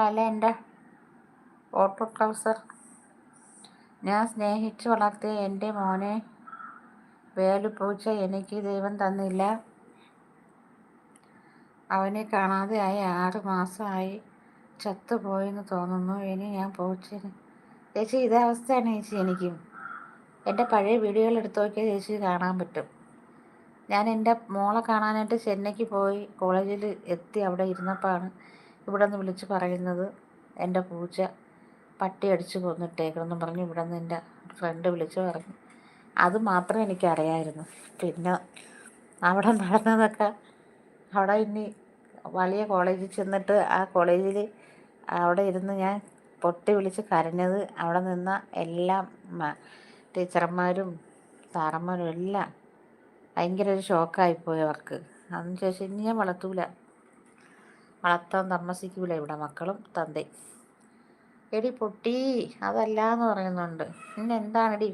അല്ല എൻ്റെ auto trouser. ഞാൻ സ്നേഹിച്ചു വളർത്തിയ എൻ്റെ മോനെ വേലുപൂച്ച എനിക്ക് ദൈവം തന്നില്ല. അവനെ കാണാതെയായി 6 മാസമായി. ചത്തുപോയെന്ന് തോന്നുന്നു. ഇനി ഞാൻ പൂച്ചനെ ചേച്ചി ഇതേ അവസ്ഥയാണ് ചേച്ചി എനിക്കും. എൻ്റെ പഴയ വീഡിയോകൾ എടുത്തു നോക്കിയാൽ ചേച്ചി കാണാൻ പറ്റും. ഞാൻ എൻ്റെ മോളെ കാണാനായിട്ട് ചെന്നൈക്ക് പോയി കോളേജിൽ എത്തി. അവിടെ ഇരുന്നപ്പോഴാണ് ഇവിടെ നിന്ന് വിളിച്ച് പറയുന്നത് എൻ്റെ പൂച്ച പട്ടി അടിച്ച് കൊന്നിട്ടേക്കണമെന്ന് പറഞ്ഞു. ഇവിടെ നിന്ന് എൻ്റെ ഫ്രണ്ട് വിളിച്ച് പറഞ്ഞു. അത് മാത്രം എനിക്കറിയാമായിരുന്നു. പിന്നെ അവിടെ നടന്നതൊക്കെ അവിടെ ഇനി വലിയ കോളേജിൽ ചെന്നിട്ട് ആ കോളേജിൽ അവിടെ ഇരുന്ന് ഞാൻ പൊട്ടി വിളിച്ച് കരഞ്ഞത് അവിടെ നിന്ന എല്ലാ ടീച്ചർമാരും സാറന്മാരും എല്ലാം ഭയങ്കര ഒരു ഷോക്കായിപ്പോയി അവർക്ക്. അതിനുശേഷം ഇനി ഞാൻ വളർത്താൻ താമസിക്കൂല ഇവിടെ മക്കളും തന്തയും. എടി പൊട്ടി അതല്ല എന്ന് പറയുന്നുണ്ട്. പിന്നെ എന്താണെടി